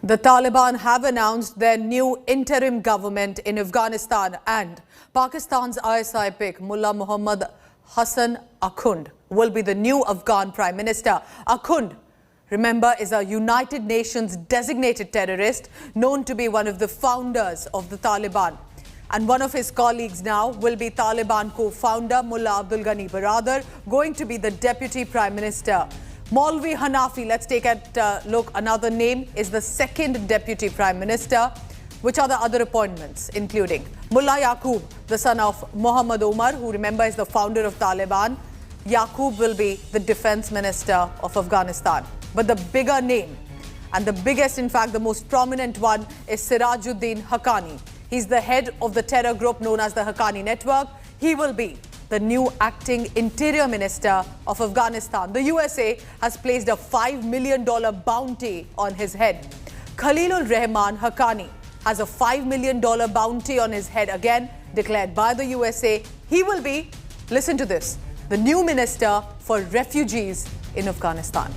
The Taliban have announced their new interim government in Afghanistan, and Pakistan's ISI pick Mullah Mohammad Hassan Akhund will be the new Afghan Prime Minister. Akhund, remember, is a United Nations designated terrorist known to be one of the founders of the Taliban. And one of his colleagues now will be Taliban co-founder Mullah Abdul Ghani Baradar, going to be the Deputy Prime Minister. Maulvi Hanafi, let's take a look. Another name is the second Deputy Prime Minister. Which are the other appointments, including Mullah Yaqub, the son of Muhammad Omar, who, remember, is the founder of Taliban. Yaqub will be the Defense Minister of Afghanistan. But the bigger name, and the biggest, in fact, the most prominent one, is Sirajuddin Haqqani. He's the head of the terror group known as the Haqqani Network. He will be the new acting Interior Minister of Afghanistan. The USA has placed a $5 million bounty on his head. Khalilur Rahman Haqqani has a $5 million bounty on his head, again declared by the USA. He will be, listen to this, the new Minister for Refugees in Afghanistan.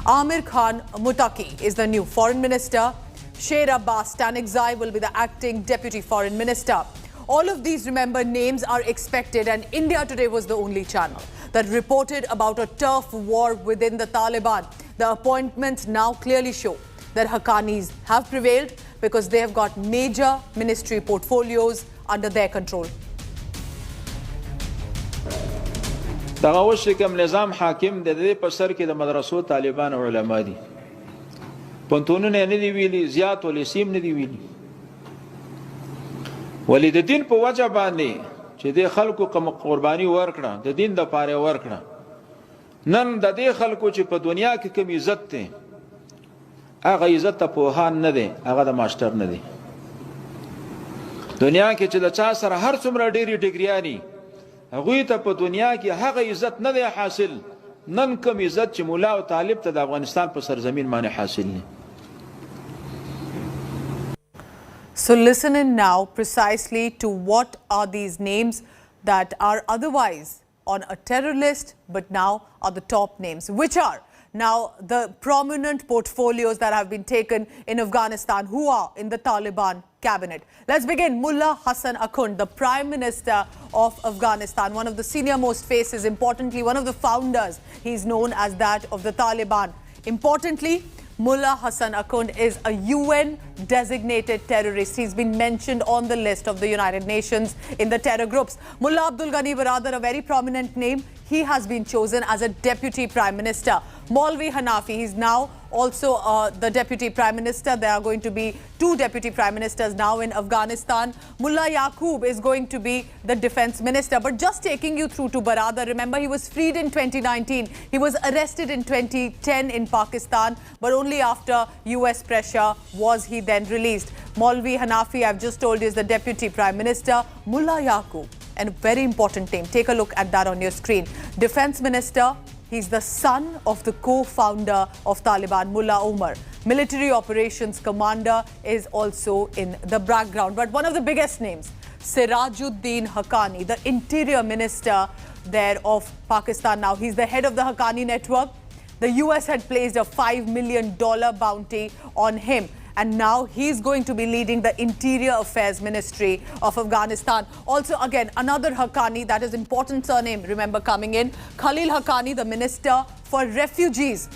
Amir Khan Muttaqi is the new Foreign Minister. Sher Abbas Tanekzai will be the acting Deputy Foreign Minister. All of these, remember, names are expected, and India Today was the only channel that reported about a turf war within the Taliban. The appointments now clearly show that Haqqanis have prevailed because they have got major ministry portfolios under their control. دغه کوم نظام حاکم د دې په سر کې د مدرسو طالبان او علما دي پونتونونه نه دی ویلي زیات ولې سیم نه دی ویلي ولې د دین په وجه باندې چې د خلکو کوم قرباني ورکړه د دین د پاره ورکړه نن د دې خلکو چې په دنیا کې کوم عزت ته هغه عزت ته په هان نه دی هغه د ماستر نه دی دنیا کې چې د چا سره هر څومره ډېری ډیګریانی هغه ته په دنیا کې هغه عزت نه دی حاصل نن کوم عزت چې مولا او طالب ته د افغانستان په سرزمین باندې حاصل نه. So listen in now precisely to what are these names that are otherwise on a terror list but now are the top names, which are now the prominent portfolios that have been taken in Afghanistan, who are in the Taliban cabinet. Let's begin. Mullah Hassan Akhund, the Prime Minister of Afghanistan, one of the senior most faces, importantly one of the founders. He's known as that of the Taliban. Importantly, Mullah Hassan Akhund is a UN designated terrorist. He's been mentioned on the list of the United Nations in the terror groups. Mullah Abdul Ghani Baradar, a very prominent name. He has been chosen as a Deputy Prime Minister. Maulvi Hanafi, he's now also the Deputy Prime Minister. There are going to be two Deputy Prime Ministers now in Afghanistan. Mullah Yaqub is going to be the Defense Minister. But just taking you through to Baradar, remember, he was freed in 2019. He was arrested in 2010 in Pakistan, but only after US pressure was he then released. Maulvi Hanafi, I've just told you, is the Deputy Prime Minister. Mullah Yaqub, and a very important name. Take a look at that on your screen. Defense Minister. He's the son of the co-founder of Taliban, Mullah Omar. Military Operations Commander is also in the background. But one of the biggest names, Sirajuddin Haqqani, the Interior Minister there of Pakistan now. He's the head of the Haqqani Network. The US had placed a $5 million bounty on him. And now he's going to be leading the Interior Affairs Ministry of Afghanistan. Also, again, another Haqqani, that is important surname, remember, coming in. Khalil Haqqani, the Minister for Refugees.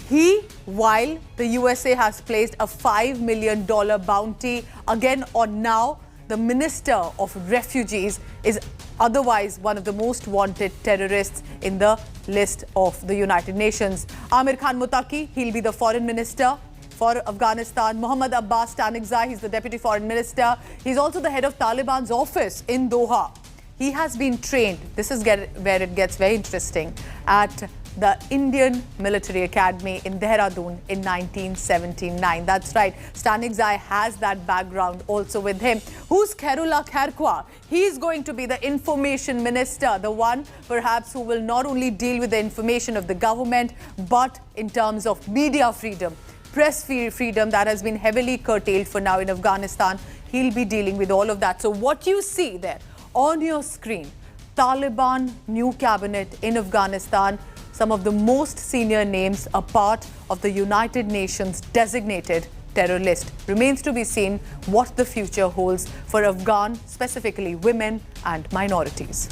He, while the USA has placed a $5 million bounty, again on now, the Minister of Refugees is otherwise one of the most wanted terrorists in the list of the United Nations. Amir Khan Muttaqi, he'll be the Foreign Minister for Afghanistan. Muhammad Abbas Tanekzai, he's the Deputy Foreign Minister. He's also the head of Taliban's office in Doha. He has been trained, this is where it gets very interesting, at the Indian Military Academy in Dehradun in 1979. That's right, Tanekzai has that background also with him. Who's Khairullah Khairkhwah? He's going to be the Information Minister, the one perhaps who will not only deal with the information of the government, but in terms of media freedom, press freedom that has been heavily curtailed for now in Afghanistan. He'll be dealing with all of that. So what you see there on your screen, Taliban new cabinet in Afghanistan, some of the most senior names are part of the United Nations designated terror list. Remains to be seen what the future holds for Afghan, specifically women and minorities.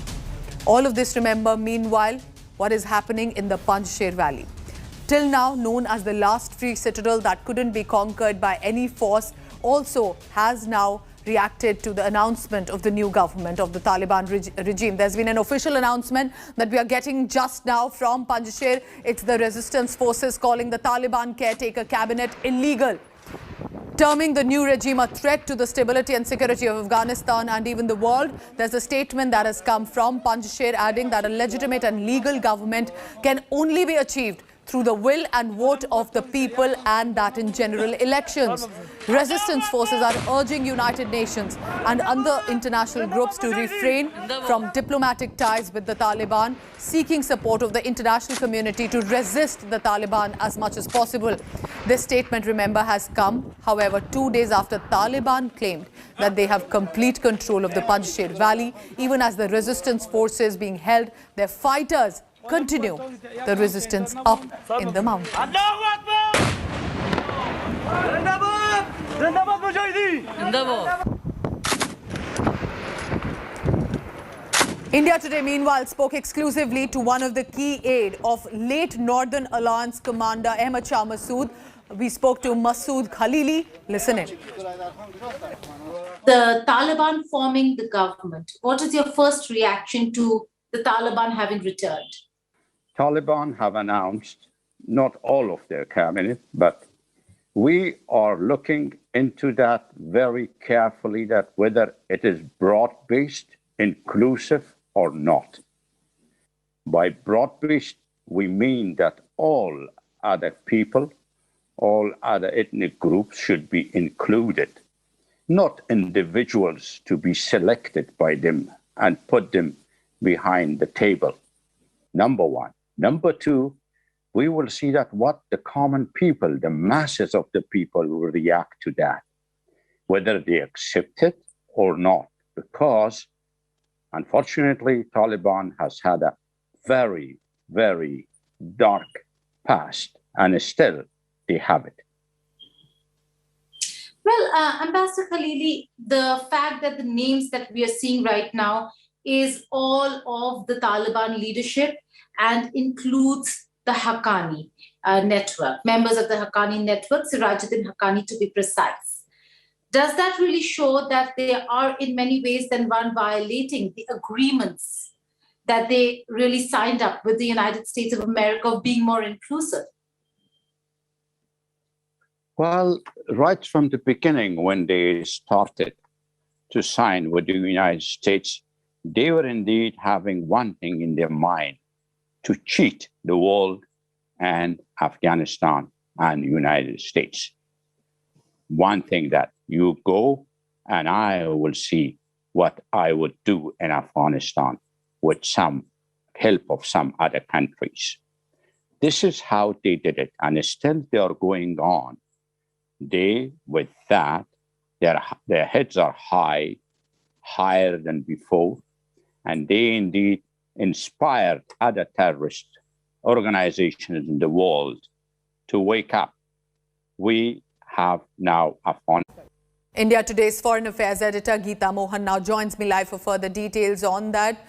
All of this, remember, meanwhile, what is happening in the Panjshir Valley. Till now known as the last free citadel that couldn't be conquered by any force, also has now reacted to the announcement of the new government of the Taliban regime. There's been an official announcement that we are getting just now from Panjshir. It's the resistance forces calling the Taliban caretaker cabinet illegal, terming the new regime a threat to the stability and security of Afghanistan and even the world. There's a statement that has come from Panjshir adding that a legitimate and legal government can only be achieved through the will and vote of the people, and that in general elections. Resistance forces are urging United Nations and other international groups to refrain from diplomatic ties with the Taliban, seeking support of the international community to resist the Taliban as much as possible. This statement, remember, has come, however, 2 days after Taliban claimed that they have complete control of the Panjshir Valley, even as the resistance forces being held, their fighters continue the resistance up in the mountains. India today, meanwhile, spoke exclusively to one of the key aide of late Northern Alliance commander Ahmad Shah Massoud. We spoke to Masood Khalili. Listen in. The Taliban forming the government. What is your first reaction to the Taliban having returned? Taliban have announced not all of their cabinet, but we are looking into that very carefully, that whether it is broad-based, inclusive or not. By broad-based, we mean that all other people, all other ethnic groups should be included, not individuals to be selected by them and put them behind the table. Number one. Number two, we will see that what the common people, the masses of the people will react to that, whether they accept it or not, because unfortunately, Taliban has had a very, very dark past, and still they have it. Well, Ambassador Khalili, the fact that the names that we are seeing right now is all of the Taliban leadership and includes the Haqqani network, members of the Haqqani network, Sirajuddin Haqqani to be precise. Does that really show that they are in many ways then one violating the agreements that they really signed up with the United States of America of being more inclusive? Well, right from the beginning, when they started to sign with the United States, they were indeed having one thing in their mind: to cheat the world and Afghanistan and the United States. One thing that you go and I will see what I would do in Afghanistan with some help of some other countries. This is how they did it, and still they are going on. They, with that, their heads are high, higher than before, and they indeed inspired other terrorist organizations in the world to wake up. We have now Afghanistan. India Today's Foreign Affairs editor Geeta Mohan now joins me live for further details on that.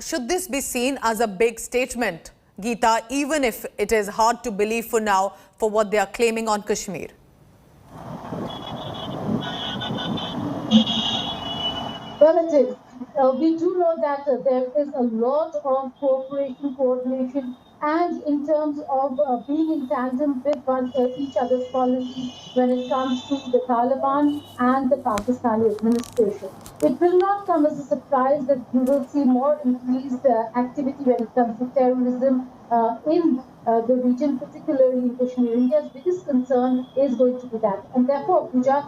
Should this be seen as a big statement, Geeta, even if it is hard to believe for now for what they are claiming on Kashmir? Well, it is. We do know that there is a lot of cooperation, coordination, and in terms of being in tandem with each other's policies when it comes to the Taliban and the Pakistani administration. It will not come as a surprise that you will see more increased activity when it comes to terrorism in the region, particularly in Kashmir. India's biggest concern is going to be that. And therefore, Pooja,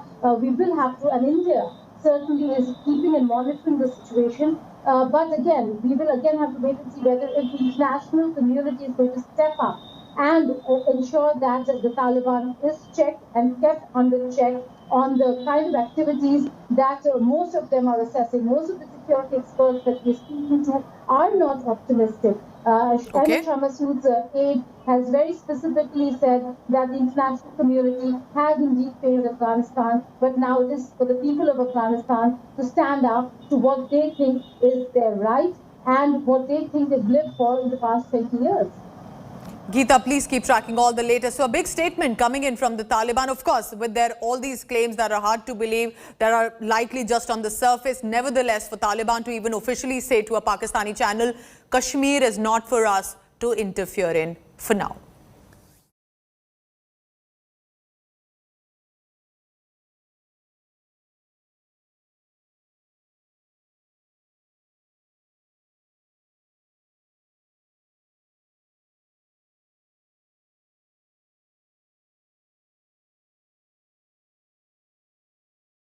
we will have to, and India certainly is keeping and monitoring the situation. But again, we will again have to wait and see whether if the international community is going to step up and ensure that the Taliban is checked and kept under check on the kind of activities that most of them are assessing. Most of the security experts that we're speaking to are not optimistic Okay. Ahmed Shah Massoud's aide has very specifically said that the international community has indeed failed Afghanistan, but now it is for the people of Afghanistan to stand up to what they think is their right and what they think they've lived for in the past 20 years. Geeta, please keep tracking all the latest. So a big statement coming in from the Taliban, of course, with all these claims that are hard to believe, that are likely just on the surface. Nevertheless, for Taliban to even officially say to a Pakistani channel, Kashmir is not for us to interfere in for now.